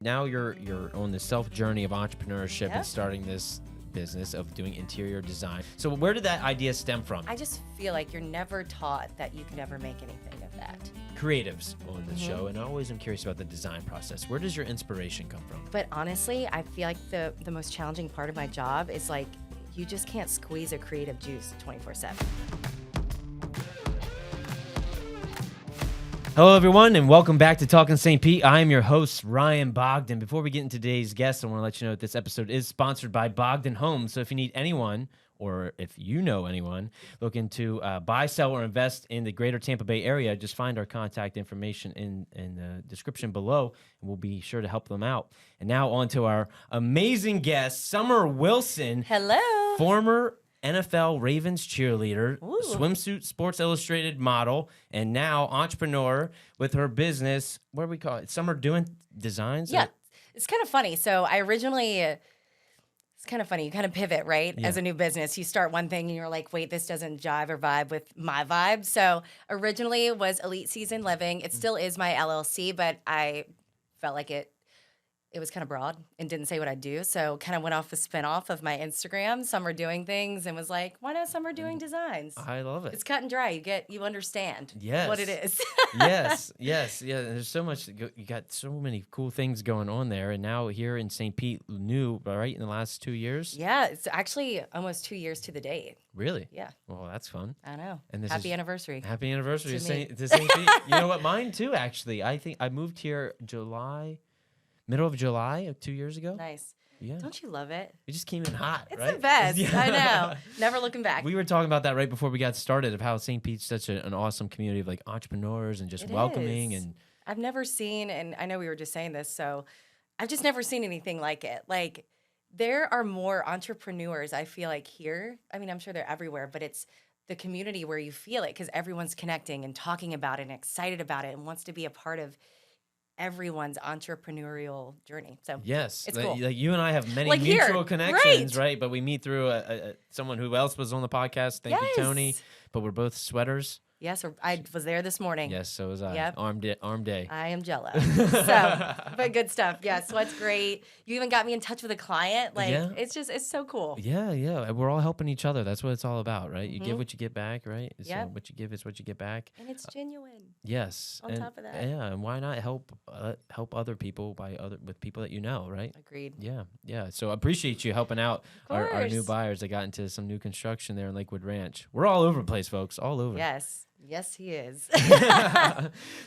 Now you're on the self journey of entrepreneurship Yep. and starting this business of doing interior design. So where did that idea stem from? I just feel like you're never taught that you can ever make anything of that. Creatives on the show, and I always am curious about the design process. Where does your inspiration come from? But honestly, I feel like the most challenging part of my job is like you just can't squeeze a creative juice 24/7. Hello, everyone, and welcome back to Talkin St. Pete. I am your host, Ryan Bogdan. Before we get into today's guest, I want to let you know that this episode is sponsored by Bogdan Homes. So if you need anyone, or if you know anyone, looking to buy, sell, or invest in the greater Tampa Bay area, just find our contact information in the description below, and we'll be sure to help them out. And now on to our amazing guest, Summer Wilson. Hello. Former NFL Ravens cheerleader, Ooh. swimsuit Sports Illustrated model, and now entrepreneur with her business. What do we call it? Summer Doing Designs? Yeah, it's kind of funny. So I originally, it's kind of funny. You kind of pivot, right? Yeah. As a new business, you start one thing and you're like, wait, this doesn't jive or vibe with my vibe. So originally it was Elite Season Living. It still is my LLC, but I felt like it was kind of broad and didn't say what I do. So kind of went off the spinoff of my Instagram, Summer Doing Things, and was like, why not Summer Doing Designs? I love it. It's cut and dry. You understand what it is. Yes. Yeah. There's so much. You got so many cool things going on there, and now here in St. Pete, new, right, in the last 2 years. Yeah, it's actually almost 2 years to the date. Really? Yeah. Well, that's fun. I know. And this Happy is- anniversary. Happy anniversary To to St. Pete. You know what? Mine too. Actually, I think I moved here middle of July of 2 years ago. Nice. Yeah. Don't you love it? We just came in hot, It's right? the best. Yeah. I know. Never looking back. We were talking about that right before we got started of how St. Pete's such an awesome community of like entrepreneurs and just It welcoming is. and I've never seen, and I know we were just saying this, so I've just never seen anything like it. Like, there are more entrepreneurs, I feel like, here. I mean, I'm sure they're everywhere, but it's the community where you feel it because everyone's connecting and talking about it and excited about it and wants to be a part of everyone's entrepreneurial journey. So yes, it's like, cool. like you and I have many Like here, mutual connections, right. right? But we meet through someone who else was on the podcast. Thank you, Tony. Yes. But we're both sweaters. Yes, or I was there this morning. Yes, so was I. Yep. Arm day. I am jealous. So, but good stuff. Yeah, sweat's great. You even got me in touch with a client. Like, Yeah. it's so cool. Yeah. We're all helping each other. That's what it's all about, right? You give what you get back, right? So Yep. what you give is what you get back. And it's genuine. Yes. On top of that. Yeah, and why not help other people with people that you know, right? Agreed. Yeah. So I appreciate you helping out our new course. buyers that got into some new construction there in Lakewood Ranch. We're all over the place, folks. All over. Yes, he is.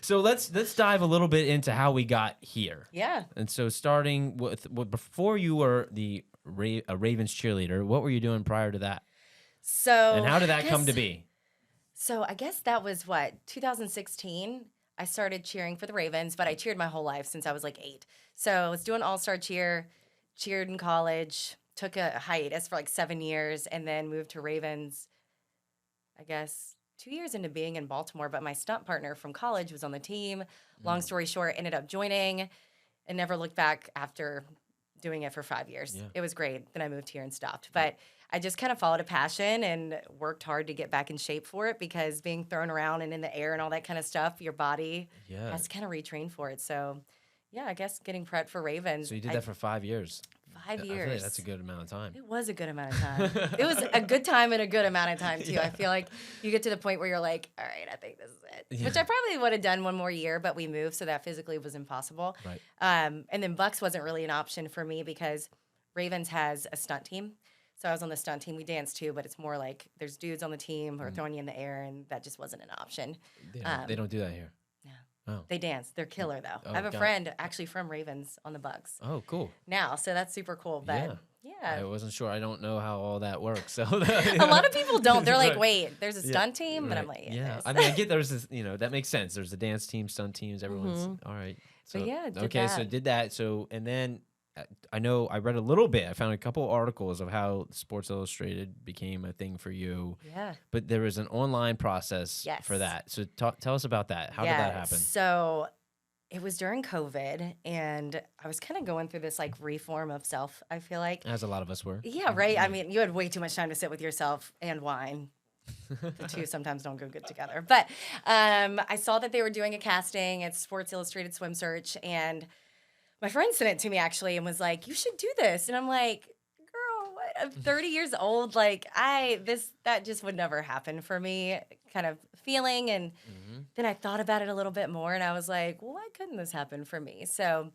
So let's dive a little bit into how we got here. Yeah. And so starting with before you were a Ravens cheerleader, what were you doing prior to that? So And how did that I come to guess- be? So I guess that was 2016. I started cheering for the Ravens, but I cheered my whole life since I was like 8. So I was doing all-star cheered in college, took a hiatus for like 7 years, and then moved to Ravens, I guess, 2 years into being in Baltimore. But my stunt partner from college was on the team. Long story short, ended up joining and never looked back after doing it for 5 years. Yeah. It was great. Then I moved here and stopped. But I just kind of followed a passion and worked hard to get back in shape for it because being thrown around and in the air and all that kind of stuff, your body Yeah. has to kind of retrain for it. So, yeah, I guess getting prepped for Ravens. So you did that for 5 years. 5 I feel like years. that's a good amount of time. It was a good amount of time. It was a good time and a good amount of time, too. I feel like you get to the point where you're like, all right, I think this is it. Yeah. Which I probably would have done one more year, but we moved, so that physically was impossible. Right. And then Bucks wasn't really an option for me because Ravens has a stunt team. So I was on the stunt team. We dance too, but it's more like there's dudes on the team who are throwing you in the air, and that just wasn't an option. They don't do that here. No. Oh. They dance. They're killer, though. Oh, I have a got it. friend actually from Ravens on the Bucks Oh, cool. now, so that's super cool. But yeah. I wasn't sure. I don't know how all that works. So A lot of people don't. They're like, Right. wait, there's a Yeah, stunt team? And I'm right. like, yeah. yes. I mean, I get there's this, that makes sense. There's a dance team, stunt teams, everyone's all right. So, But yeah, did okay, so that. did that. So, and then I know I read a little bit. I found a couple articles of how Sports Illustrated became a thing for you. Yeah. But there was an online process for Yes. that. So tell us about that. How did that happen? So it was during COVID, and I was kind of going through this like reform of self, I feel like. As a lot of us were. Yeah, right. I mean, you had way too much time to sit with yourself and wine. The two sometimes don't go good together. But I saw that they were doing a casting at Sports Illustrated Swimsuit, and my friend sent it to me actually and was like, you should do this. And I'm like, girl, what? I'm 30 years old. Like that just would never happen for me kind of feeling. And then I thought about it a little bit more and I was like, well, why couldn't this happen for me? So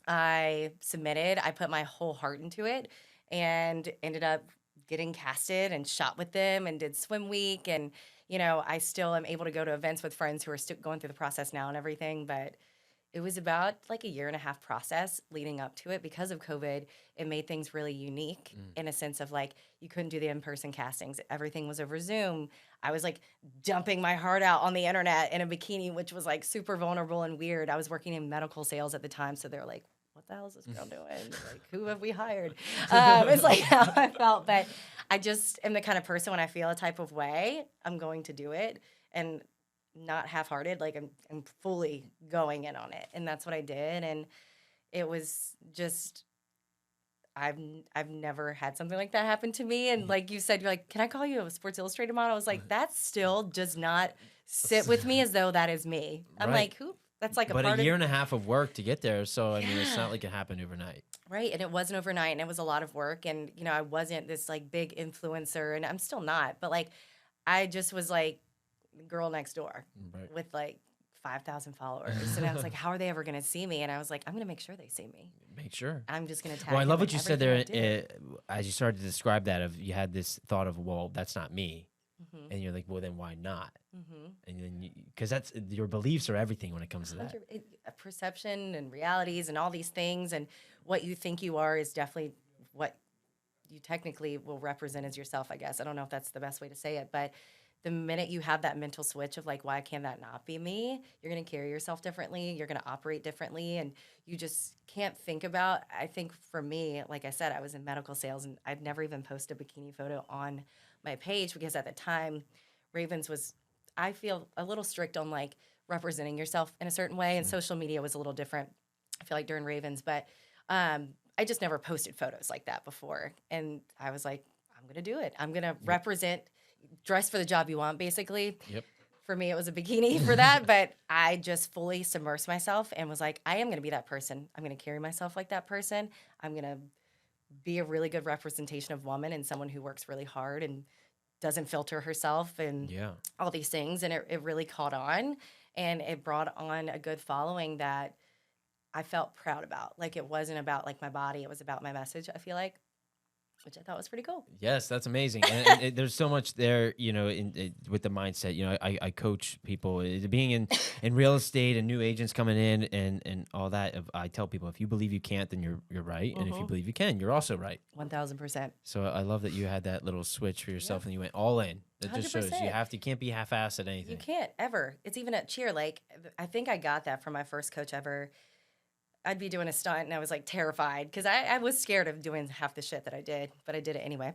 I submitted, I put my whole heart into it and ended up getting casted and shot with them and did swim week. And, I still am able to go to events with friends who are still going through the process now and everything. But it was about like a year and a half process leading up to it because of COVID. It made things really unique in a sense of like you couldn't do the in-person castings. Everything was over Zoom. I was like dumping my heart out on the internet in a bikini, which was like super vulnerable and weird. I was working in medical sales at the time, so they're like, what the hell is this girl doing? Like, who have we hired? It's like how I felt. But I just am the kind of person when I feel a type of way, I'm going to do it. And not half-hearted, like I'm fully going in on it. And that's what I did. And it was just, I've never had something like that happen to me. And like you said, you're like, can I call you a Sports Illustrated model? I was like, that still does not sit with me as though that is me. I'm like, who? That's like but a year and a half of work to get there. So, I mean, it's not like it happened overnight. Right. And it wasn't overnight and it was a lot of work. And, I wasn't this like big influencer and I'm still not, but like, I just was like, girl next door with like 5,000 followers. And I was like, how are they ever going to see me? And I was like, I'm going to make sure they see me. Make sure. I'm just going to tag Well, I love them what in you said there everything as you started to describe that of you had this thought of, well, that's not me. Mhm. And you're like, well, then why not? Mhm. And then because that's your beliefs are everything when it comes to that. Perception and realities and all these things and what you think you are is definitely what you technically will represent as yourself, I guess. I don't know if that's the best way to say it, but the minute you have that mental switch of like, why can that not be me? You're going to carry yourself differently. You're going to operate differently. And you just can't think about, I think for me, like I said, I was in medical sales and I'd never even posted a bikini photo on my page because at the time Ravens was, I feel a little strict on like representing yourself in a certain way. And social media was a little different, I feel like during Ravens, but I just never posted photos like that before. And I was like, I'm going to do it. I'm going to represent, dress for the job you want, basically. Yep. For me, it was a bikini for that, but I just fully submersed myself and was like, I am going to be that person. I'm going to carry myself like that person. I'm going to be a really good representation of woman and someone who works really hard and doesn't filter herself and all these things. And it really caught on and it brought on a good following that I felt proud about. Like it wasn't about like my body. It was about my message, I feel like. Which I thought was pretty cool. Yes, that's amazing. And there's so much there, with the mindset. I coach people being in real estate and new agents coming in and all that. I tell people if you believe you can't, then you're right, and if you believe you can, you're also right. 1,000%. So I love that you had that little switch for yourself and you went all in. That just shows 100%. you can't be half-assed at anything. You can't ever. It's even at cheer. Like I think I got that from my first coach ever. I'd be doing a stunt and I was like terrified because I was scared of doing half the shit that I did, but I did it anyway.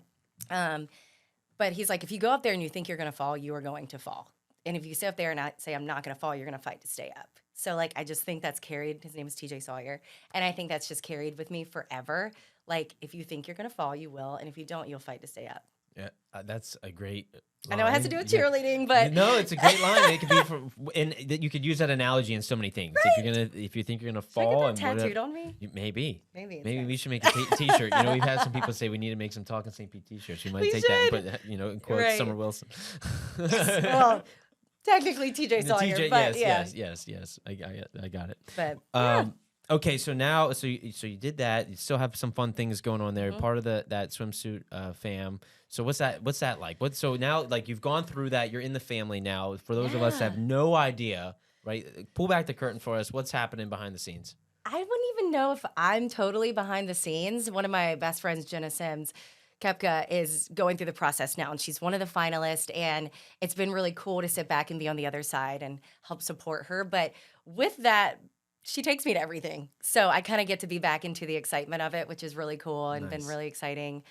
But he's like, if you go up there and you think you're going to fall, you are going to fall. And if you sit up there and say, I'm not going to fall, you're going to fight to stay up. So like, I just think that's carried. His name is TJ Sawyer. And I think that's just carried with me forever. Like, if you think you're going to fall, you will. And if you don't, you'll fight to stay up. Yeah, that's a great line. I know it has to do with cheerleading, but no, it's a great line. It could be and you could use that analogy in so many things. Right? If you think you're gonna Should fall, I get that tattooed on me? Maybe Maybe we should make a t-shirt. We've had some people say we need to make some Talkin St t-shirts. We might We take should. that and put in quotes Summer Wilson. Well, technically TJ Sawyer, but yes. I got it. But okay, so now, so you did that. You still have some fun things going on there. Part of that swimsuit fam. So what's that like? So now, like, you've gone through that. You're in the family now. For those of us that have no idea, right? Pull back the curtain for us. What's happening behind the scenes? I wouldn't even know if I'm totally behind the scenes. One of my best friends, Jenna Sims, Kepka, is going through the process now, and she's one of the finalists, and it's been really cool to sit back and be on the other side and help support her. But with that, she takes me to everything. So I kind of get to be back into the excitement of it, which is really cool and been really exciting.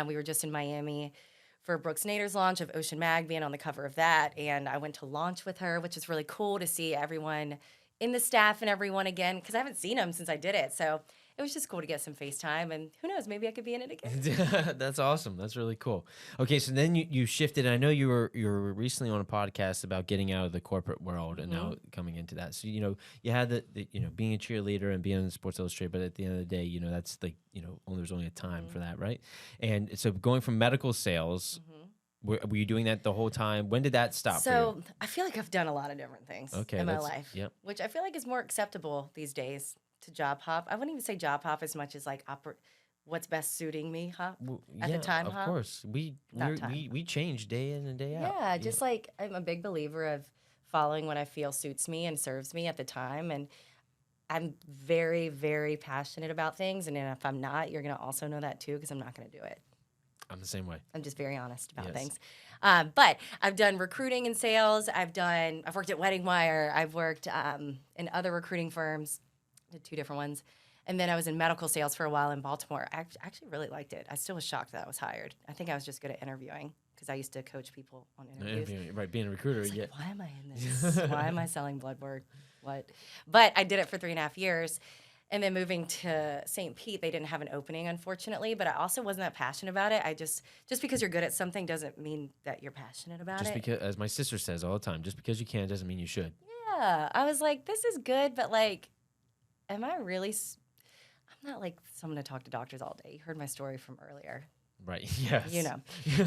We were just in Miami for Brooks Nader's launch of Ocean Mag, being on the cover of that. And I went to launch with her, which is really cool to see everyone in the staff and everyone again, because I haven't seen them since I did it. So it was just cool to get some FaceTime, and who knows, maybe I could be in it again. That's awesome. That's really cool. Okay, so then you shifted. I know you were recently on a podcast about getting out of the corporate world and now coming into that. So you had the being a cheerleader and being in Sports Illustrated, but at the end of the day, that's like there's only a time for that, right? And so going from medical sales. Were you doing that the whole time? When did that stop for you? So I feel like I've done a lot of different things in my life, which I feel like is more acceptable these days to job hop. I wouldn't even say job hop as much as like what's best suiting me hop at the time of hop. Of course. We change day in and day out. Yeah, just like I'm a big believer of following what I feel suits me and serves me at the time. And I'm very, very passionate about things. And then if I'm not, you're going to also know that too, because I'm not going to do it. I'm the same way. I'm just very honest about things. But I've done recruiting and sales. I've worked at Wedding Wire. I've worked in other recruiting firms, did 2 different ones. And then I was in medical sales for a while in Baltimore. I actually really liked it. I still was shocked that I was hired. I think I was just good at interviewing because I used to coach people on interviews. Right, being a recruiter. Like, why am I in this? Why am I selling blood work? What? But I did it for 3.5 years. And then moving to St. Pete, they didn't have an opening, unfortunately. But I also wasn't that passionate about it. Just because you're good at something doesn't mean that you're passionate about it. Just because, as my sister says all the time, just because you can doesn't mean you should. Yeah, I was like, this is good, but like, am I really? I'm not like someone to talk to doctors all day. You heard my story from earlier. Right. Yes.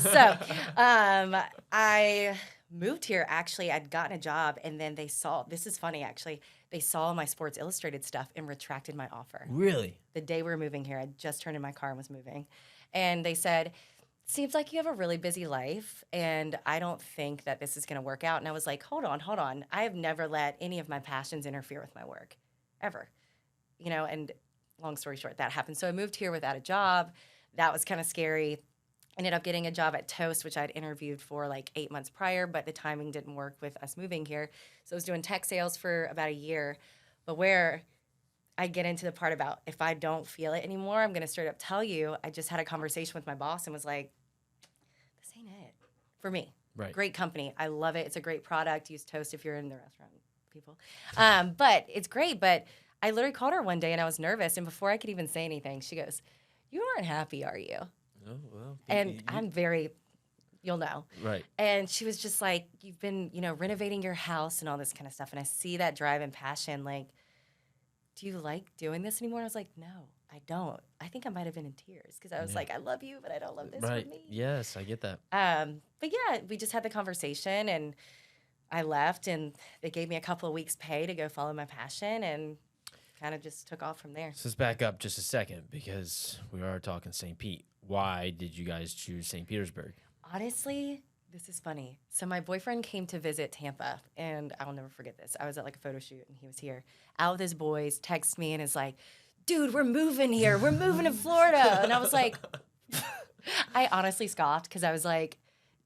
So, I moved here. Actually, I'd gotten a job, and then they saw. This is funny, actually. They saw my Sports Illustrated stuff and retracted my offer. Really? The day we were moving here, I just turned in my car and was moving, and they said, "Seems like you have a really busy life, and I don't think that this is going to work out." And I was like, "Hold on. I have never let any of my passions interfere with my work, ever." And long story short, that happened. So I moved here without a job. That was kind of scary. Ended up getting a job at Toast, which I'd interviewed for like 8 months prior, but the timing didn't work with us moving here. So I was doing tech sales for about a year. But where I get into the part about if I don't feel it anymore, I'm going to straight up tell you, I just had a conversation with my boss and was like, this ain't it for me. Right. Great company. I love it. It's a great product. Use Toast if you're in the restaurant, people. But it's great. But I literally called her one day and I was nervous. And before I could even say anything, she goes, "You aren't happy, are you?" Oh, well. And I'm very, you'll know. Right. And she was just like, "You've been, renovating your house and all this kind of stuff. And I see that drive and passion. Like, do you like doing this anymore?" And I was like, "No, I don't." I think I might have been in tears because I was like, "I love you, but I don't love this for me." Yes, I get that. But yeah, we just had the conversation and I left and they gave me a couple of weeks pay to go follow my passion and kind of just took off from there. So let's back up just a second because we are talking St. Pete. Why did you guys choose St. Petersburg? Honestly, this is funny. So my boyfriend came to visit Tampa, and I'll never forget this. I was at like a photo shoot, and he was here out with his boys, texts me, and is like, "Dude, we're moving here. We're moving to Florida." And I was like, I honestly scoffed because I was like,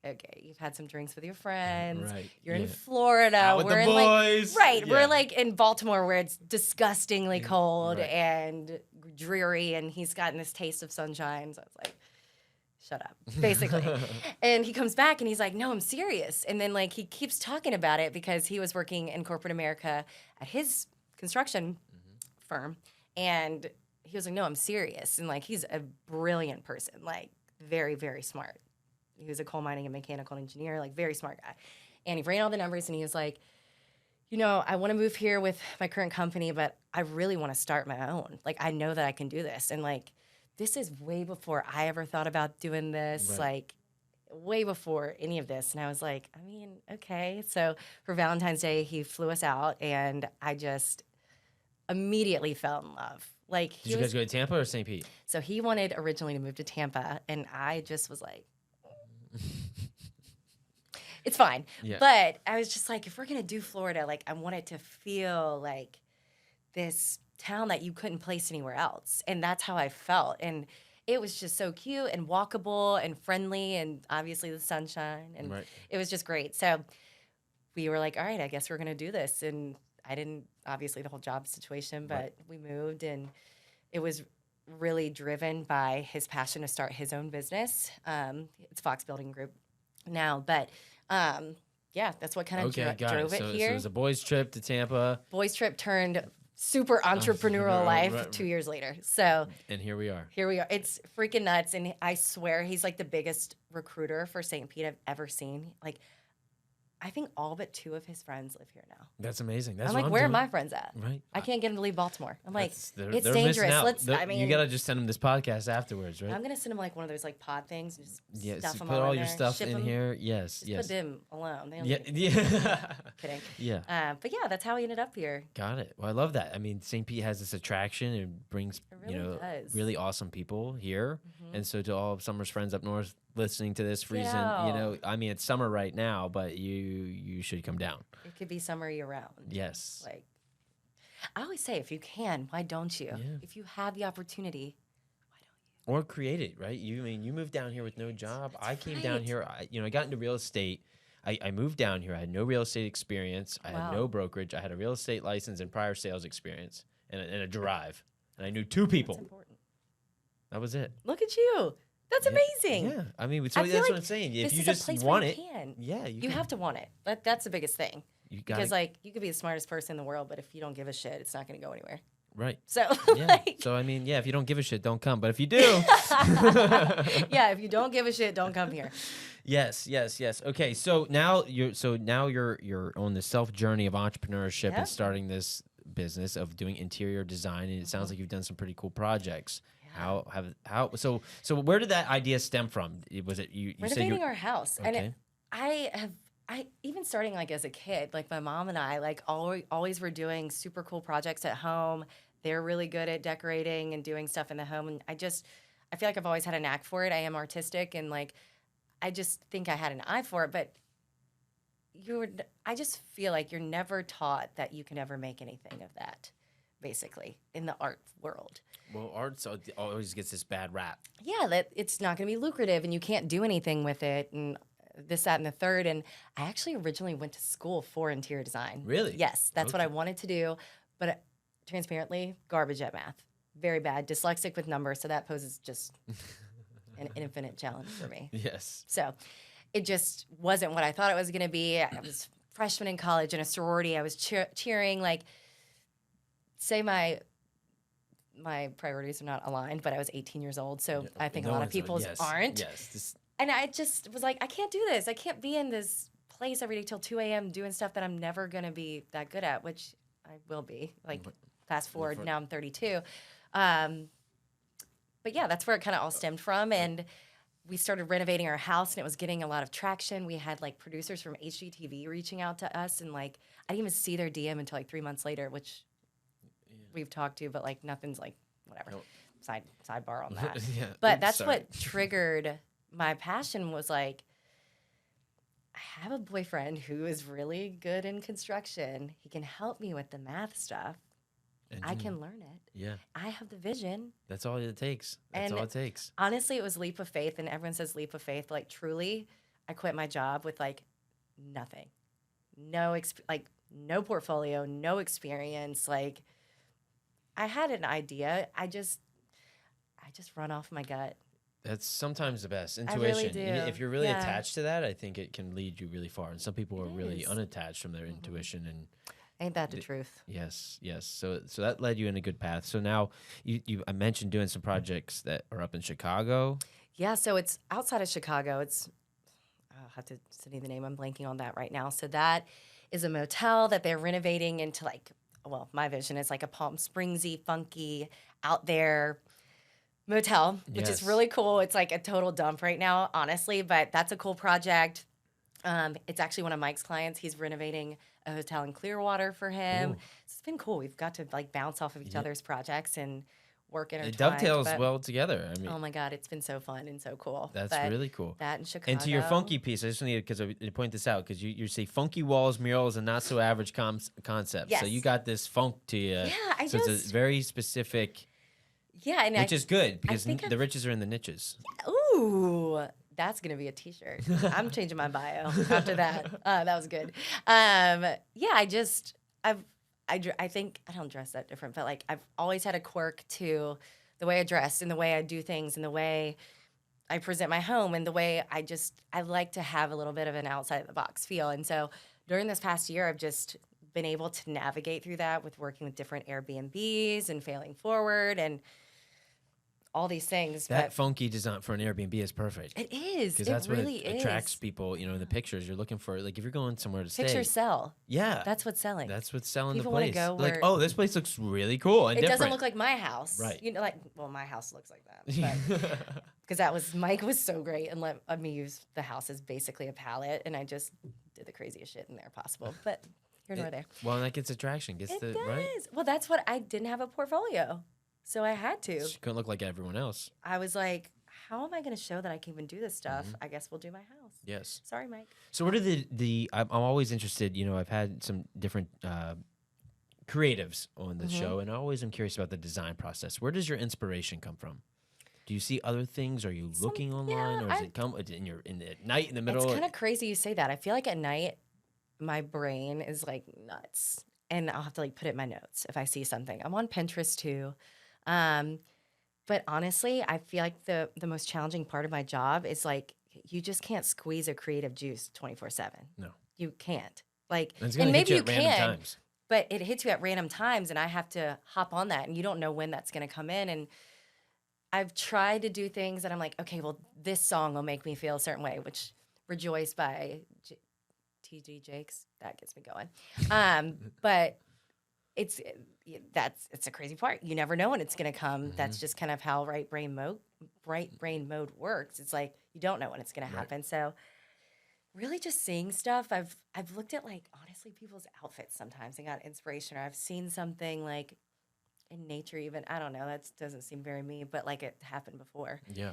okay, you've had some drinks with your friends. Right. You're in Florida. Out with we're the in boys. We're like in Baltimore where it's disgustingly cold Right. and dreary, and he's gotten this taste of sunshine. So I was like, shut up, basically. And he comes back and he's like, "No, I'm serious." And then like he keeps talking about it because he was working in corporate America at his construction firm, and he was like, "No, I'm serious." And like he's a brilliant person, like very, very smart. He was a coal mining and mechanical engineer, like very smart guy. And he ran all the numbers and he was like, "I want to move here with my current company, but I really want to start my own. Like, I know that I can do this." And like, this is way before I ever thought about doing this, like way before any of this. And I was like, I mean, okay. So for Valentine's Day, he flew us out and I just immediately fell in love. Like, Did you guys go to Tampa or St. Pete? So he wanted originally to move to Tampa, and I just was like, it's fine. Yeah. But I was just like, if we're going to do Florida, like I want it to feel like this town that you couldn't place anywhere else. And that's how I felt. And it was just so cute and walkable and friendly and obviously the sunshine. And it was just great. So we were like, all right, I guess we're going to do this. And I didn't, obviously the whole job situation, but we moved, and it was really driven by his passion to start his own business. It's Fox Building Group now, but yeah, that's what kind of drove it here. So it was a boys' trip to Tampa. Boys' trip turned super entrepreneurial life right. 2 years later. So And here we are. It's freaking nuts. And I swear he's like the biggest recruiter for St. Pete I've ever seen. Like, I think all but 2 of his friends live here now. That's amazing. That's I'm what like, I'm where doing. are my friends at? Right. I can't get them to leave Baltimore. I'm like, They're it's missing dangerous. out. You gotta just send them this podcast afterwards, right? I'm gonna send them like one of those like pod things and just stuff so them put all all in your there, stuff ship in 'em. here. Yes, Just yes. put them alone. They don't Yeah, need- yeah. Kidding. Yeah. But yeah, that's how we ended up here. Got it. Well, I love that. I mean, St. Pete has this attraction. It brings, It really does. really awesome people here. Mhm. And so to all of Summer's friends up north listening to this reason, out. I mean, it's summer right now, but you should come down. It could be summer year round. Yes. Like, I always say, if you can, why don't you? Yeah. If you have the opportunity, Or create it, right? You moved down here with no job. That's I came down right. here. I got into real estate. I moved down here. I had no real estate experience. I had no Wow. brokerage. I had a real estate license and prior sales experience and a drive. And I knew 2 people. that's important. That was it. Look at you. That's amazing. Yeah. I mean, so I feel that's like what I'm saying. If this you is a just place want where it, you can. yeah, You have to want it. That's the biggest thing. You got Because like you could be the smartest person in the world, but if you don't give a shit, it's not going to go anywhere. right. So Yeah. like, So I mean, yeah, if you don't give a shit, don't come. But if you do, yeah, if you don't give a shit, don't come here. yes. Okay, so now you're on the self journey of entrepreneurship Yep. and starting this business of doing interior design, and it sounds like you've done some pretty cool projects. How so where did that idea stem from? Was it you said Renovating you our house, okay. and I even starting like as a kid, like my mom and I like always were doing super cool projects at home. They're really good at decorating and doing stuff in the home, and I feel like I've always had a knack for it. I am artistic, and like I just think I had an eye for it, but I just feel like you're never taught that you can ever make anything of that, basically, in the art world. Well, art always gets this bad rap. Yeah, that it's not going to be lucrative and you can't do anything with it and this, that, and the third. And I actually originally went to school for interior design. Really? Yes, that's what Okay. I wanted to do. But transparently, garbage at math. Very bad. Dyslexic with numbers, so that poses just an infinite challenge for me. Yes. So it just wasn't what I thought it was going to be. I was freshman in college in a sorority. I was cheering, like, say my priorities are not aligned, but I was 18 years old, so I think a lot of people's aren't. Yes. And I just was like, I can't do this. I can't be in this place every day till 2 a.m. doing stuff that I'm never going to be that good at, which I will be. Like, fast forward, now I'm 32. But yeah, that's where it kind of all stemmed from. And we started renovating our house, and it was getting a lot of traction. We had like producers from HGTV reaching out to us, and like I didn't even see their DM until like 3 months later, which we've talked to, but like nothing's like whatever. Nope. Sidebar on that. Yeah. But Oops, that's sorry. what triggered my passion. Was like, I have a boyfriend who is really good in construction. He can help me with the math stuff. And I can learn it. Yeah. I have the vision. That's all it takes. That's And all it takes. Honestly, it was leap of faith, and everyone says leap of faith. Like, truly, I quit my job with like nothing, no portfolio, no experience. Like, I had an idea. I just run off my gut. That's sometimes the best I intuition. really do. If you're really Yeah. attached to that, I think it can lead you really far. And some people are It really is. unattached from their intuition. And Ain't that the truth? yes. So that led you in a good path. So now I mentioned doing some projects that are up in Chicago. Yeah, so it's outside of Chicago. I'll have to study the name. I'm blanking on that right now. So that is a motel that they're renovating into like, well, my vision is like a Palm Springsy, funky, out there motel, which Yes. is really cool. It's like a total dump right now, honestly, but that's a cool project. It's actually one of Mike's clients. He's renovating a hotel in Clearwater for him. Ooh. So it's been cool. We've got to like bounce off of each other's projects and work intertwined. It dovetails but- well together. I mean, Oh my God, it's been so fun and so cool. that's But really cool. that in Chicago. And to your funky piece, I just need to point this out because you say funky walls, murals, and not so average concept. So Yes. you got this funk to you. Yeah, so it's a very specific, Yeah, and which is good because think the riches are in the niches. ooh, that's gonna be a T-shirt. I'm changing my bio after that. That was good. Yeah, I think I don't dress that different, but like I've always had a quirk to the way I dress and the way I do things and the way I present my home and the way I like to have a little bit of an outside of the box feel. And so during this past year, I've just been able to navigate through that with working with different Airbnbs and failing forward and all these things. That but funky design for an Airbnb is perfect. it is. Because It that's really what attracts people, you know, in the pictures. You're looking for, like, if you're going somewhere to stay. Pictures sell. Yeah. That's what's selling. That's what's selling People the wanna place. go Like, where- oh, this place looks really cool and It different. doesn't look like my house. Right. You know, like, well, my house looks like that. Because Mike was so great and let me use the house as basically a palette. And I just did the craziest shit in there possible. But here nor there. Well, and that gets attraction. Gets It the, does. right? Well, that's what I didn't have a portfolio. So I had to. She couldn't look like everyone else. I was like, how am I going to show that I can even do this stuff? I guess we'll do my house. Yes. Sorry, Mike. So what are I'm always interested, you know, I've had some different creatives on the show, and I always am curious about the design process. Where does your inspiration come from? Do you see other things? Are you looking online, or does it come in the night in the middle? It's kind of crazy you say that. I feel like at night, my brain is like nuts, and I'll have to like put it in my notes if I see something. I'm on Pinterest too. But honestly, I feel like the most challenging part of my job is like you just can't squeeze a creative juice 24/7. No. You can't. Like, And it's and gonna hit maybe you you at random can, times. but it hits you at random times, and I have to hop on that, and you don't know when that's going to come in. And I've tried to do things that I'm like, okay, well, this song will make me feel a certain way, which "Rejoice" by T.D. Jakes, that gets me going. But it's a crazy part. You never know when it's going to come. That's just kind of how right brain mode works. It's like you don't know when it's going to happen. So really just seeing stuff. I've looked at like honestly people's outfits sometimes and got inspiration, or I've seen something like in nature even. I don't know. That doesn't seem very me, but like it happened before. Yeah.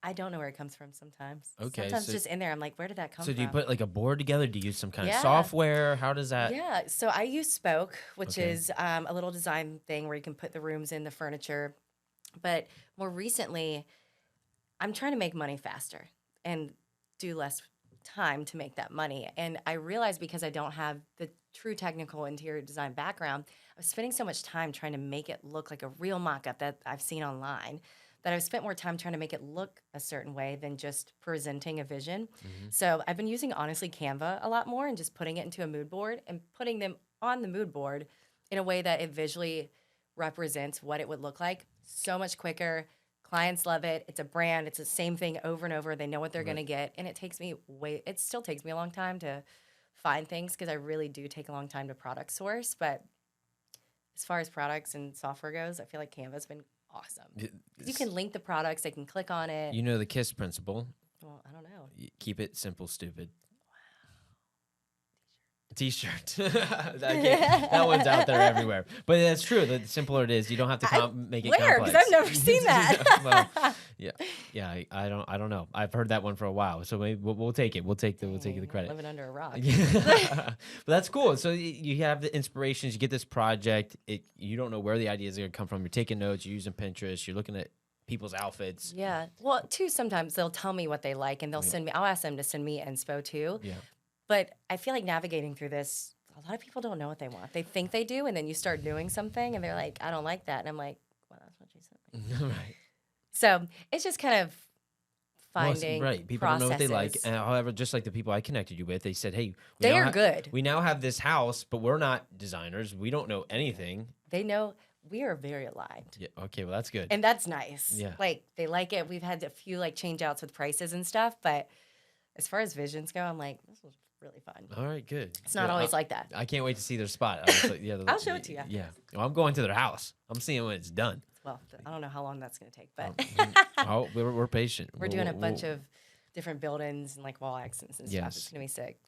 I don't know where it comes from sometimes. Okay, Sometimes so- just in there, I'm like, where did that come So from? do you put like a board together? Do you use some kind of Yeah. software? How does that? Yeah, so I use Spoke, which Okay. is a little design thing where you can put the rooms in the furniture. But more recently, I'm trying to make money faster and do less time to make that money. And I realized because I don't have the true technical interior design background, I was spending so much time trying to make it look like a real mock-up that I've seen online, that I've spent more time trying to make it look a certain way than just presenting a vision. So I've been using, honestly, Canva a lot more and just putting it into a mood board and putting them on the mood board in a way that it visually represents what it would look like. So much quicker. Clients love it. It's a brand. It's the same thing over and over. They know what they're going to get. And it still takes me a long time to find things because I really do take a long time to product source. But as far as products and software goes, I feel like Canva's been awesome. You can link the products. They can click on it. You know the KISS principle. Well, I don't know. Keep it simple, stupid. T-shirt. That one's out there everywhere. But that's true. The simpler it is, you don't have to make it Where? complex. Because I've never seen that. Well, yeah. I don't know. I've heard that one for a while. So maybe we'll take it. We'll take the credit. Living under a rock. But that's cool. So you have the inspirations. You get this project. You don't know where the ideas are going to come from. You're taking notes. You're using Pinterest. You're looking at people's outfits. Yeah. Well, too, sometimes they'll tell me what they like and they'll I'll ask them to send me inspo too. Yeah. But I feel like navigating through this, a lot of people don't know what they want. They think they do, and then you start doing something, and they're like, I don't like that. And I'm like, well, that's what you sent me. Right. So it's just kind of finding right. People processes. don't know what they like. And however, just like the people I connected you with, they said, hey, They are good. We now have this house, but we're not designers. We don't know anything. They know we are very aligned. Yeah. Okay. Well, that's good. And that's nice. Yeah. Like, they like it. We've had a few, like, change outs with prices and stuff, but as far as visions go, I'm like, this was really fun. All right, good. It's not always like that. I can't wait to see their spot. I'll show it to you after Yeah. Well, I'm going to their house. I'm seeing when it's done. Well, I don't know how long that's going to take, but We're patient. we're doing a bunch of different buildings and like wall accents and stuff. Yes. It's going to be sick.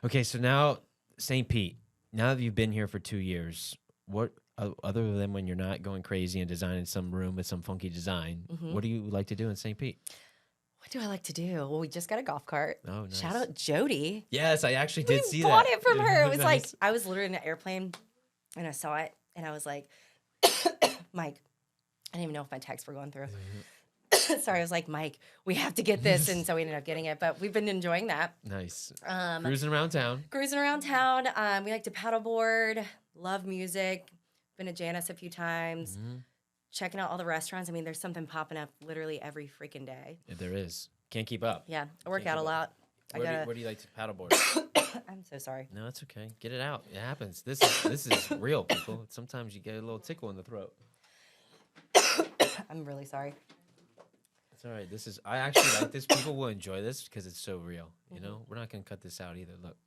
Okay, so now St. Pete. Now that you've been here for 2 years, what other than when you're not going crazy and designing some room with some funky design, what do you like to do in St. Pete? What do I like to do? Well, we just got a golf cart. Oh, nice. Shout out Jody. Yes, I actually did see that. We bought it from her. It was like, Nice. I was literally in an airplane and I saw it and I was like, Mike, I didn't even know if my texts were going through. Sorry, I was like, Mike, we have to get this. And so we ended up getting it, but we've been enjoying that. Nice. Cruising around town. Cruising around town. We like to paddleboard, love music, been to Janice a few times, checking out all the restaurants. I mean, there's something popping up literally every freaking day. There is. Can't keep up. Yeah, I work out a lot. Where do you like to paddleboard? I'm so sorry. No, it's okay. Get it out. It happens. This is real, people. Sometimes you get a little tickle in the throat. I'm really sorry. It's all right. I actually like this. People will enjoy this because it's so real. You know, we're not gonna cut this out either. Look.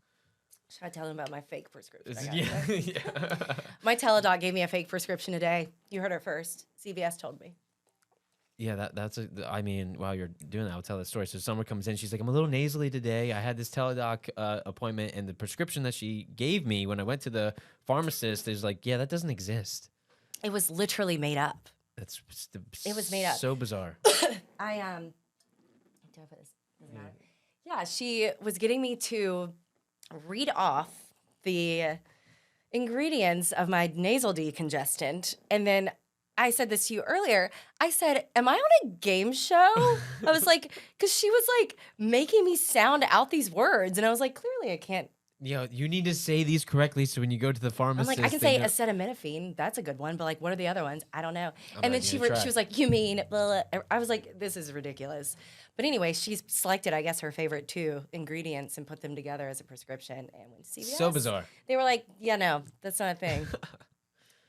Should I tell them about my fake prescription? I got Yeah. today? Yeah. My Teladoc gave me a fake prescription today. You heard it first. CVS told me. Yeah, I mean, while you're doing that, I'll tell the story. So Summer comes in. She's like, I'm a little nasally today. I had this Teladoc appointment, and the prescription that she gave me when I went to the pharmacist is like, yeah, that doesn't exist. It was literally made up. It was made up. So bizarre. I don't know if it doesn't matter. Yeah, she was getting me to read off the ingredients of my nasal decongestant, and then I said this to you earlier. I said, am I on a game show? I was like, because she was like making me sound out these words, and I was like, clearly I can't. You need to say these correctly so when you go to the I'm pharmacist. like, I can say acetaminophen. That's a good one, but like, what are the other ones? I don't know. And then she try. was like, you mean blah, blah. I was like, this is ridiculous. But anyway, she's selected, I guess, her favorite 2 ingredients and put them together as a prescription. And when CVS, So bizarre. they were like, yeah, no, that's not a thing.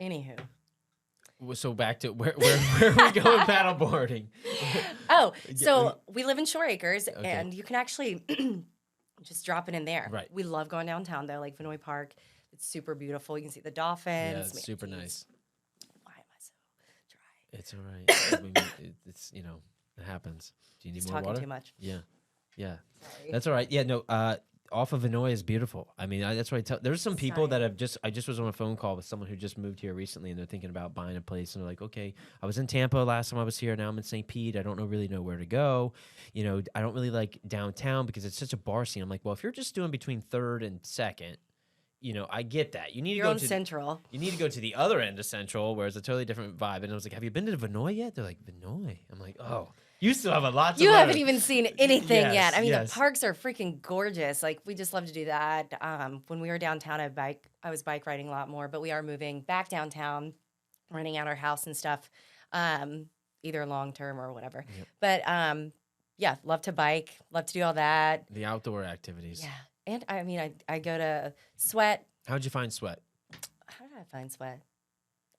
Anywho. So back to where are we going paddleboarding? Oh, so we live in Shore Acres, Okay. and you can actually just drop it in there. Right. We love going downtown, though, like Vinoy Park. It's super beautiful. You can see the dolphins. Yeah, it's super nice. Why am I so dry? It's all right. I mean, it's it happens. Do you need Just more talking water? too much. Yeah. Sorry. That's all right. Yeah, no. Off of Vinoy is beautiful. I mean, that's what I tell. There's some people that I just was on a phone call with someone who just moved here recently, and they're thinking about buying a place, and they're like, okay, I was in Tampa last time I was here. Now I'm in St. Pete. I don't really know where to go. I don't really like downtown because it's such a bar scene. I'm like, well, if you're just doing between 3rd and 2nd, I get that. You need You're to go on to Central. You need to go to the other end of Central, where it's a totally different vibe. And I was like, have you been to Vinoy yet? They're like, Vinoy. I'm like, oh, you still have a lot to You learn. haven't even seen anything Yes, yet. I mean, yes. the parks are freaking gorgeous. Like, we just love to do that. When we were downtown, I was bike riding a lot more, but we are moving back downtown, renting out our house and stuff, either long term or whatever. Yep. But yeah, love to bike, love to do all that. The outdoor activities. Yeah. And I mean, I go to Sweat. How'd you find Sweat? How did I find Sweat?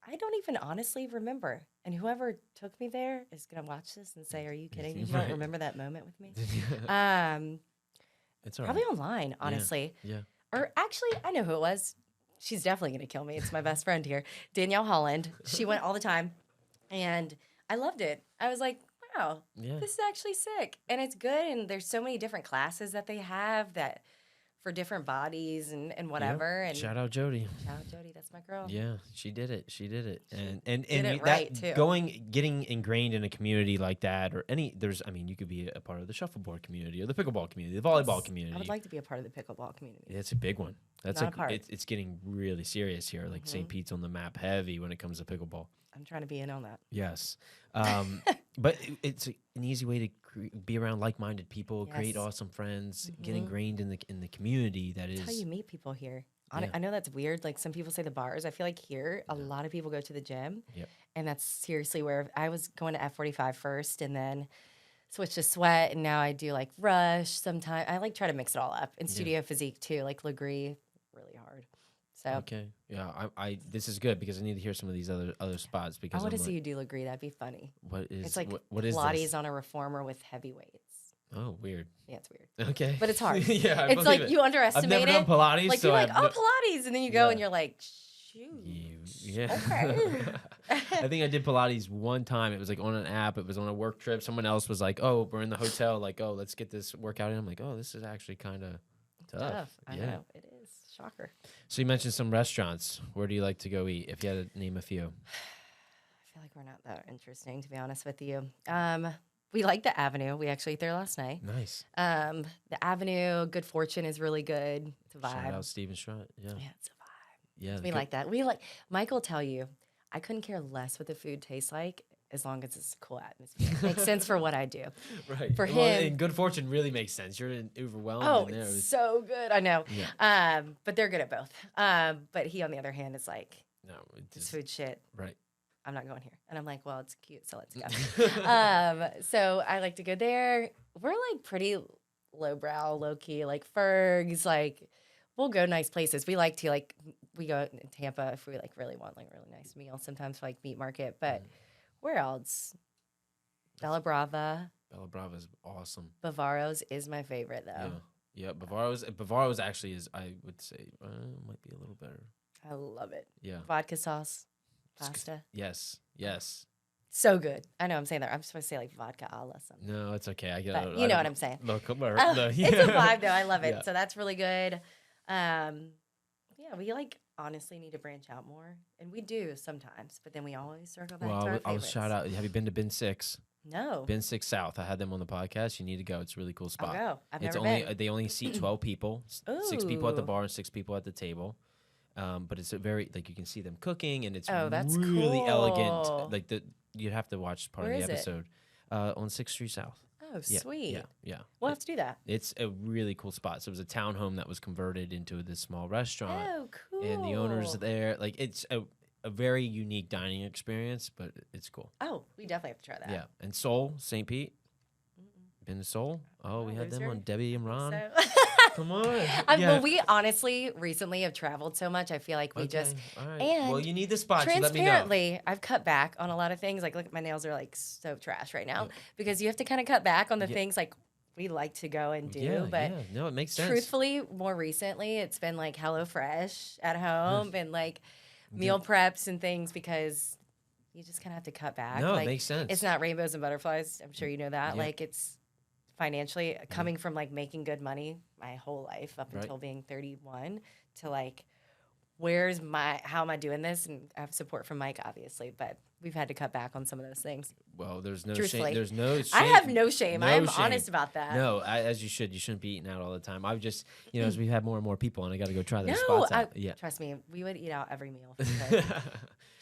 I don't even honestly remember. And whoever took me there is going to watch this and say, are you kidding? You don't remember that moment with me? It's all Probably right. online, honestly. Yeah. Or actually, I know who it was. She's definitely going to kill me. It's my best friend here, Danielle Holland. She went all the time. And I loved it. I was like, wow, Yeah. this is actually sick. And it's good. And there's so many different classes that they have that for different bodies and whatever. Yep. And Shout out Jody. shout out Jody, that's my girl. Yeah, she did it. And did it that right, too. getting ingrained in a community like that, or you could be a part of the shuffleboard community or the pickleball community, the volleyball community. I would like to be a part of the pickleball community. It's a big one. That's Not a part. it's getting really serious here. Like St. Pete's on the map heavy when it comes to pickleball. I'm trying to be in on that. Yes, but it's an easy way to be around like-minded people, create Yes. awesome friends, get ingrained in the community. That's That's how you meet people here. Yeah. I know that's weird. Like some people say the bars. I feel like here, a lot of people go to the gym. Yep. And that's seriously where I was going to F45 first and then switched to Sweat. And now I do like Rush sometimes. I like try to mix it all up. And Studio Physique too, like Legree, really hard. So Okay, yeah, I this is good because I need to hear some of these other spots because I want to I'm see like, you do Legree. That'd be funny. what is It's like what is Pilates this? on a reformer with heavy weights. Oh, weird. Yeah, it's weird. Okay, But it's hard. yeah, I It's believe like it. you I've underestimate never done it. Pilates, Like so you're like, I've oh, Pilates. And then you go and you're like, shoot. Yeah. Okay. I think I did Pilates one time. It was like on an app. It was on a work trip. Someone else was like, "Oh, we're in the hotel. Like, oh, let's get this workout in." I'm like, "Oh, this is actually kind of tough." I know. It is. Shocker. So you mentioned some restaurants. Where do you like to go eat? If you had to name a few. I feel like we're not that interesting, to be honest with you. We like the Avenue. We actually ate there last night. Nice. The Avenue, Good Fortune is really good. It's a vibe. Shout out Steven Strut. Yeah. Yeah, it's a vibe. Yeah. We like that. We like. Mike will tell you, I couldn't care less what the food tastes like as long as it's a cool atmosphere. Makes sense for what I do. Right. For Well, him- and Good Fortune really makes sense. You're overwhelmed. Oh, in there. it's so good. I know. Yeah. But they're good at both. But he, on the other hand, is like, No. this food shit. Right. I'm not going here. And I'm like, well, it's cute, so let's go. So I like to go there. We're like pretty lowbrow, low key, like Ferg's, like we'll go nice places. We like to we go in Tampa if we like really want like a really nice meal. Sometimes for, like meat market, but where else? Bella Brava, Bella Brava is awesome. Bavaro's is my favorite though. Yeah. Bavaro's actually is, I would say, might be a little better. I love it. Yeah. Vodka sauce, pasta. Yes. So good. I know I'm saying that. I'm supposed to say like vodka a la something. No, it's okay. I get But it. you know what I'm saying. Look, It's a vibe though. I love it. Yeah. So that's really good. Yeah, we like honestly need to branch out more, and we do sometimes. But then we always circle back to our I was favorites. shout out. Have you been to Bin 6? No. Bin 6 South. I had them on the podcast. You need to go. It's a really cool spot. I'll go. I've It's never only been. they only seat 12 people. 6 people at the Ooh. bar and 6 people at the table. But it's a very like you can see them cooking, and it's That's really cool. elegant. Like you'd have to watch part Where of the is it? episode. On 6th Street South. Oh, sweet. Yeah. We'll have to do that. It's a really cool spot. So it was a townhome that was converted into this small restaurant. Oh, cool. And the owners there. Like it's a very unique dining experience, but it's cool. Oh, we definitely have to try that. Yeah. And Seoul, St. Pete. Been to Seoul? Oh, we had them loser. on Debbie and Ron. So Come on. well, we honestly recently have traveled so much. I feel like we just All right. and well, you need the spot. You let me know. transparently, I've cut back on a lot of things. Like, look, my nails are like so trash right now because you have to kind of cut back on the things like we like to go and do. But no, it makes sense. truthfully, more recently, it's been like HelloFresh at home and like meal preps and things because you just kind of have to cut back. No, like, it makes sense. It's not rainbows and butterflies. I'm sure you know that. Yeah. Like it's financially coming from like making good money my whole life up until being 31 to like how am I doing this? And I have support from Mike, obviously, but we've had to cut back on some of those things. Well, there's no Truthfully. shame. There's no shame. I have no shame. No I am shame. honest about that. No, as you should. You shouldn't be eating out all the time. I've just, as we have more and more people, and I got to go try those No, spots out. Yeah. trust me, we would eat out every meal. If we could.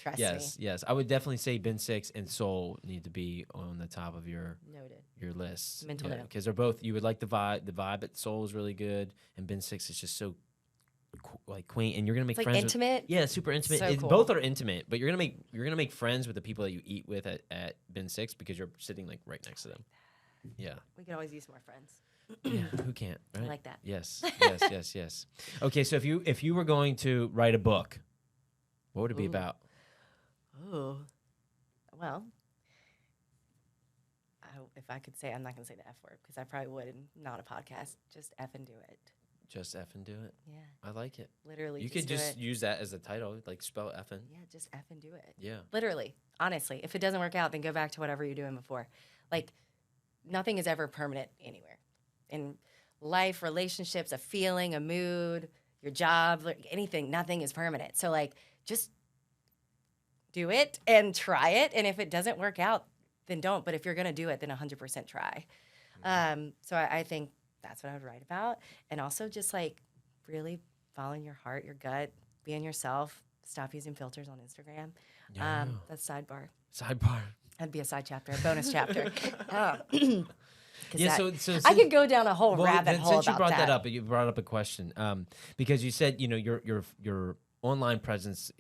Trust me. Yes. I would definitely say Bin 6 and Seoul need to be on the top of your Noted. list. Mental note. Because they're both. You would like the vibe. The vibe at Seoul is really good, and Bin 6 is just so like quaint, and you're gonna make It's like friends. intimate. Yeah, super intimate. So cool. Both are intimate, but you're gonna make friends with the people that you eat with at Bin 6 because you're sitting like right next to them. Yeah. We could always use more friends. Yeah, who can't, right? I like that. Yes. Okay, so if you were going to write a book, what would it be about? Oh, well, if I could say, I'm not going to say the F word because I probably would in not a podcast. Just F and do it. Just F and do it. Yeah. I like it. Literally. You just could do just it. use that as a title, like spell F and. Yeah, just F and do it. Yeah. Literally. Honestly. If it doesn't work out, then go back to whatever you're doing before. Like, nothing is ever permanent anywhere. In life, relationships, a feeling, a mood, your job, like anything, nothing is permanent. So, like, just do it and try it. And if it doesn't work out, then don't. But if you're going to do it, then 100% try. So I think that's what I would write about. And also just, like, really following your heart, your gut, being yourself. Stop using filters on Instagram. Yeah. That's sidebar. Sidebar. That'd be a side chapter, a bonus chapter. Yeah. I could go down a whole rabbit then hole since you about brought that. up, you brought up a question because you said your online presence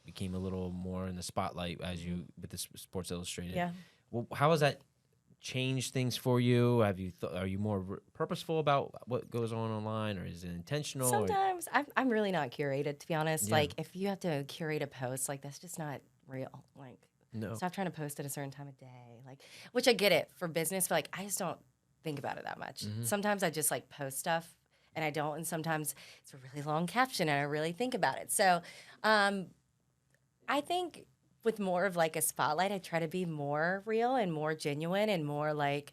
became a little more in the spotlight as you with the Sports Illustrated. Yeah. Well, how has that changed things for you? Have you are you more purposeful about what goes on online, or is it intentional? Sometimes I'm really not curated, to be honest. Yeah. Like, if you have to curate a post, like, that's just not real. Like, No. stop trying to post at a certain time of day. Like, which I get it for business, but, like, I just don't think about it that much. Mm-hmm. Sometimes I just, like, post stuff, and I don't. And sometimes it's a really long caption, and I really think about it. So I think with more of, like, a spotlight, I try to be more real and more genuine and more, like,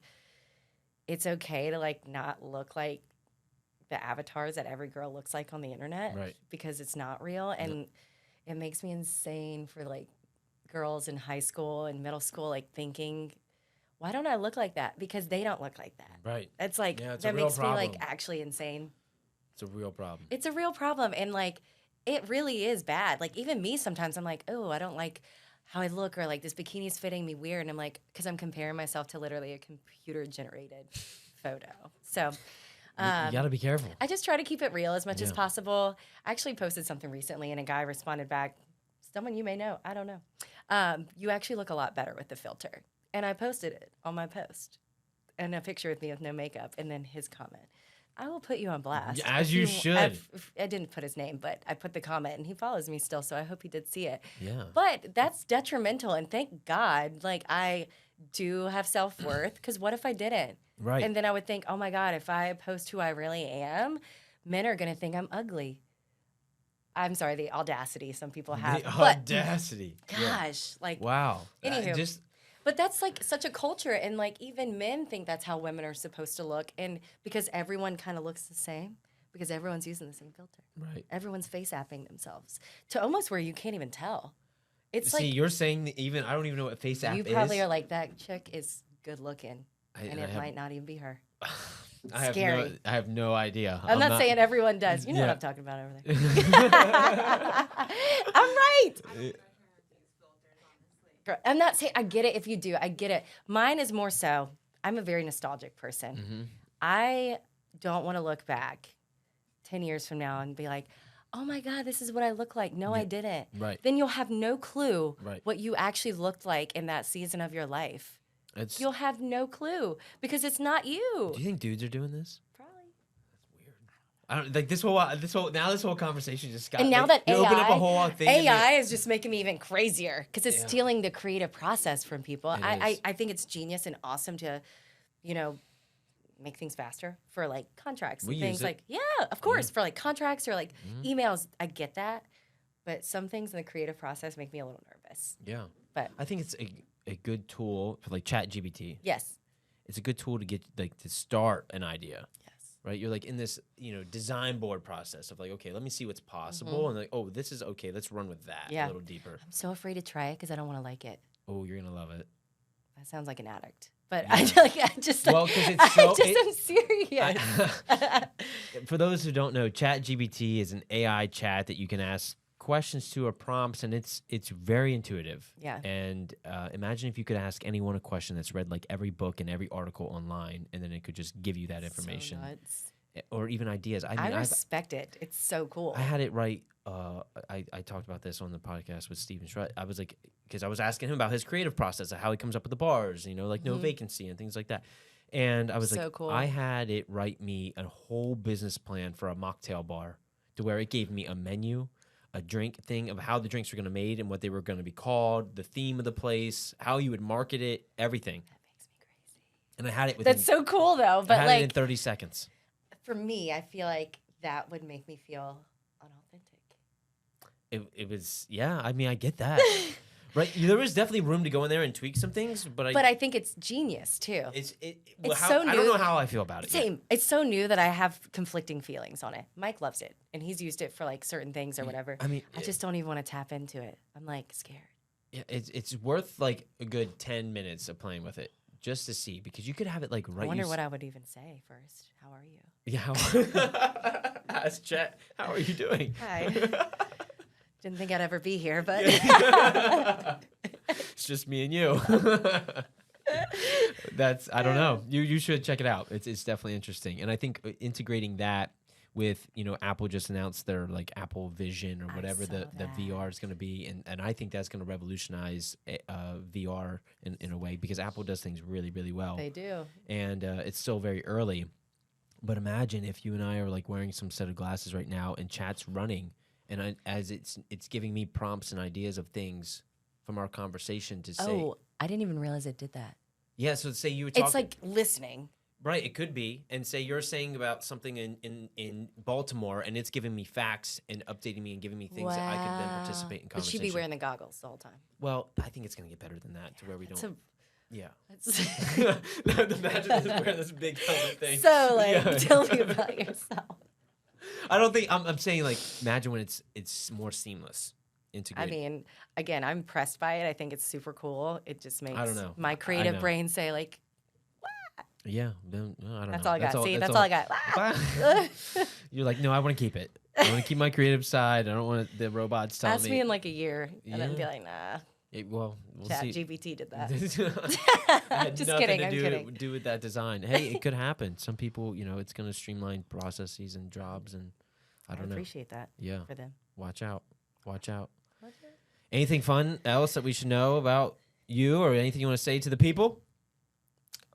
it's okay to, like, not look like the avatars that every girl looks like on the internet. Right. Because it's not real. And it makes me insane for, like, girls in high school and middle school, like, thinking, why don't I look like that? Because they don't look like that. Right. It's like, Yeah, it's a that real makes me, like, problem. actually insane. It's a real problem. It's a real problem. And, like, it really is bad. Like, even me sometimes, I'm like, oh, I don't like how I look, or, like, this bikini's fitting me weird. And I'm like, because I'm comparing myself to literally a computer-generated photo. So You got to be careful. I just try to keep it real as much as possible. I actually posted something recently, and a guy responded back, someone you may know, I don't know. You actually look a lot better with the filter. And I posted it on my post, and a picture with me with no makeup, and then his comment, I will put you on blast. As you should. I didn't put his name, but I put the comment, and he follows me still, so I hope he did see it. Yeah. But that's detrimental, and thank God, like, I do have self-worth, because what if I didn't? Right. And then I would think, oh my God, if I post who I really am, men are going to think I'm ugly. I'm sorry, the audacity some people have. The audacity. Gosh, like, wow. Anywho. But that's like such a culture, and like even men think that's how women are supposed to look, and because everyone kind of looks the same, because everyone's using the same filter. Right. Everyone's face apping themselves to almost where you can't even tell. It's See, like you're saying that even I don't even know what face app is. you probably are like, that chick is good looking, and it might not even be her. Scary. I have no idea. I'm not saying everyone does. You know what I'm talking about over there. I'm right. I'm not saying I get it if you do. I get it. Mine is more so, I'm a very nostalgic person. Mm-hmm. I don't want to look back 10 years from now and be like, oh my God, this is what I look like. No, I didn't. Right. Then you'll have no clue what you actually looked like in that season of your life. You'll have no clue because it's not you. Do you think dudes are doing this? Probably. That's weird. I don't like this whole conversation just got. And now like, that AI, open up a whole thing. AI is just making me even crazier because it's stealing the creative process from people. I think it's genius and awesome to, make things faster for like contracts and things like of course for like contracts or like emails. I get that, but some things in the creative process make me a little nervous. Yeah, but I think it's a good tool for like ChatGPT. Yes, it's a good tool to get like to start an idea. Yes, right. You're like in this design board process of like, okay, let me see what's possible, and like, oh, this is okay. Let's run with that a little deeper. I'm so afraid to try it because I don't want to like it. Oh, you're gonna love it. That sounds like an addict. But I just because it's so. I'm serious. For those who don't know, ChatGPT is an AI chat that you can ask questions to or prompts, and it's very intuitive. Yeah. And imagine if you could ask anyone a question that's read like every book and every article online, and then it could just give you that information. So nuts. Or even ideas. I respect it. It's so cool. I had it right. I talked about this on the podcast with Steven Schrutt. I was like, because I was asking him about his creative process, of how he comes up with the bars, like no vacancy and things like that. And I was so like, cool. I had it write me a whole business plan for a mocktail bar to where it gave me a menu, a drink thing of how the drinks were going to be made and what they were going to be called, the theme of the place, how you would market it, everything. That makes me crazy. And I had it within, That's so cool though. But I had like it in 30 seconds. For me, I feel like that would make me feel unauthentic. It was, yeah. I mean, I get that. Right? There was definitely room to go in there and tweak some things, but I think it's genius too. It's so new. I don't know how I feel about it. Same. Yet. It's so new that I have conflicting feelings on it. Mike loves it, and he's used it for like certain things or whatever. I mean, I just don't even want to tap into it. I'm like scared. Yeah, it's worth like a good 10 minutes of playing with it just to see, because you could have it like right. I wonder what I would even say first. How are you? Yeah. Ask Chat. How are you doing? Hi. Didn't think I'd ever be here, but it's just me and you. I don't know. You should check it out. It's definitely interesting. And I think integrating that with, Apple just announced their like Apple Vision or whatever the VR is going to be. And I think that's going to revolutionize VR in a way, because Apple does things really, really well. They do. And it's still very early. But imagine if you and I are like wearing some set of glasses right now and Chat's running, and as it's giving me prompts and ideas of things from our conversation to say. Oh, I didn't even realize it did that. Yeah, so say you were talking. It's like listening. Right, it could be. And say you're saying about something in Baltimore, and it's giving me facts and updating me and giving me things that I could then participate in conversation. But she'd be wearing the goggles the whole time. Well, I think it's going to get better than that, to where we don't. Yeah. Imagine this wearing this big helmet thing. So, tell me about yourself. I don't think I'm saying like imagine when it's more seamless. Integrated. I mean, again, I'm impressed by it. I think it's super cool. It just makes my I creative brain say like, "What?" Yeah, I don't know. That's all I got. See, that's all I got. You're like, no, I want to keep it. I want to keep my creative side. I don't want the robots telling me. Ask me in like a year, and then be like, nah. We'll see. GPT did that. Just kidding. I'm kidding. Do with that design. Hey, it could happen. Some people, it's going to streamline processes and jobs, and I don't know. I appreciate that. Yeah. For them. Watch out. Anything fun else that we should know about you, or anything you want to say to the people?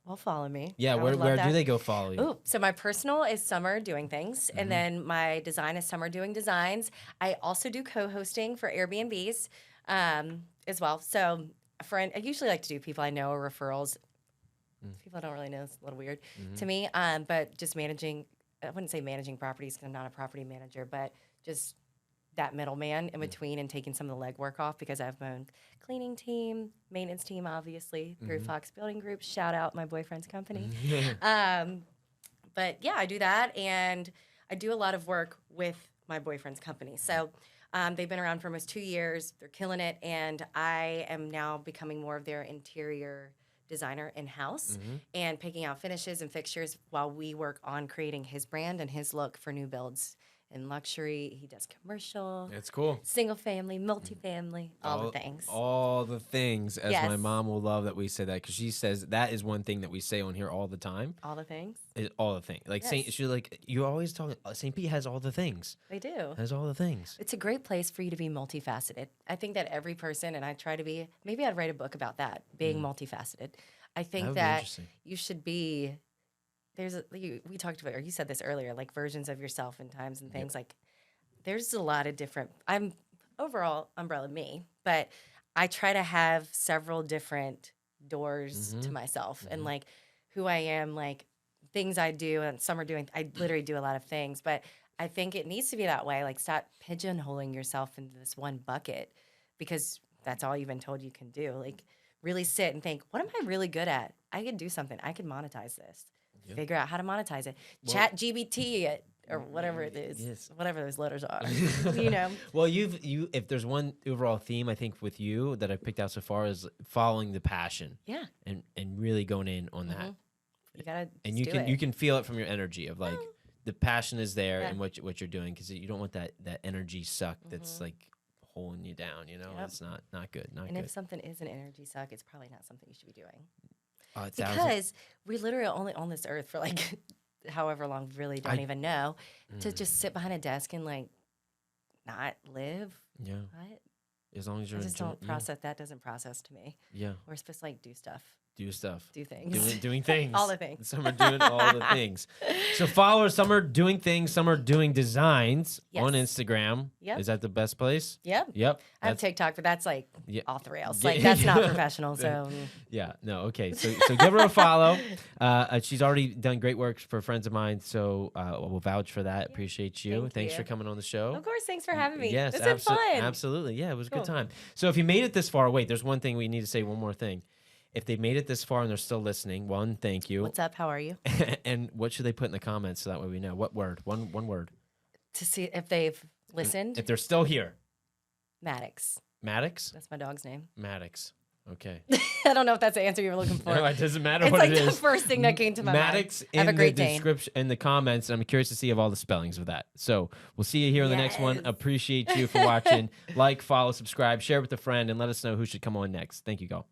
Well, follow me. Yeah, I would love where do that. they go follow you? Ooh, so my personal is Summer Doing Things, and then my design is Summer Doing Designs. I also do co-hosting for Airbnbs as well. So I usually like to do people I know or referrals. People I don't really know is a little weird to me, but just managing, I wouldn't say managing properties because I'm not a property manager, but just that middleman in between and taking some of the legwork off because I have my own cleaning team, maintenance team, obviously, through Fox Building Group. Shout out my boyfriend's company. But yeah, I do that, and I do a lot of work with my boyfriend's company. So they've been around for almost 2 years. They're killing it, and I am now becoming more of their interior designer in-house and picking out finishes and fixtures while we work on creating his brand and his look for new builds in luxury. He does commercial. It's cool. Single family, multifamily, all the things. All the things, as my Yes. mom will love that we say that, because she says that is one thing that we say on here all the time. All the things. Is all the things. Like Yes. she's like, you're always talking. St. Pete has all the things. They do. Has all the things. It's a great place for you to be multifaceted. I think that every person, and I try to be, maybe I'd write a book about that, being multifaceted. I think would be that interesting. you should be, we talked about, or you said this earlier, like versions of yourself and times and things. Like there's a lot of different, I'm overall umbrella me, but I try to have several different doors to myself and like who I am, like things I do, and some are doing, I literally do a lot of things, but I think it needs to be that way. Like stop pigeonholing yourself into this one bucket because that's all you've been told you can do. Like really sit and think, what am I really good at? I could do something. I could monetize this. Figure out how to monetize it. Chat GBT it or whatever it is. Yes. Whatever those letters are. You know. Well, if there's one overall theme I think with you that I've picked out so far is following the passion. Yeah. And really going in on that. You gotta And just do it. you can feel it from your energy of like the passion is there Yeah. and what you're doing, because you don't want that energy suck that's like holding you down. You know, Yep. it's not good. Not And good. if something is an energy suck, it's probably not something you should be doing. Because Because we literally are only on this earth for like however long, really don't even know, to just sit behind a desk and like not live. yeah, What? as long as you're I just enjoying, don't process. That doesn't process to me. yeah, We're supposed to like do stuff, do stuff. do things. Doing things. All the things. Some are doing all the things. So follow her. Some are doing things. Some are doing designs on Yes. Instagram. Yep. Is that the best place? Yep. Yep. I have That's- TikTok, but that's like Yeah. off the rails. Yeah. Like that's not professional. So Yeah. No. Okay. So give her a follow. She's already done great work for friends of mine. So we'll vouch for that. Appreciate you. Thank Thanks you. for coming on the show. of course, thanks for having me. Yes, It's been fun. absolutely. Yeah, it was a good Cool. time. So if you made it this far, wait, there's one thing we need to say. One more thing. If they made it this far and they're still listening, one, thank you. What's up? How are you? And what should they put in the comments so that way we know? What word? One word. To see if they've listened. If they're still here. Maddox. Maddox? That's my dog's name. Maddox. Okay. I don't know if that's the answer you were looking for. No, it doesn't matter It's what like it the is. first thing that came to my Maddox mind. in Have a great the day. description in the comments. I'm curious to see of all the spellings of that. So we'll see you here in the next one. Yes. Appreciate you for watching. Like, follow, subscribe, share with a friend, and let us know who should come on next. Thank you, go.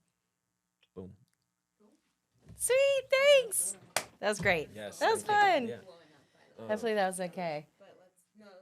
Boom. Sweet, thanks. That was great. Yes, that was thank fun. Hopefully that was okay.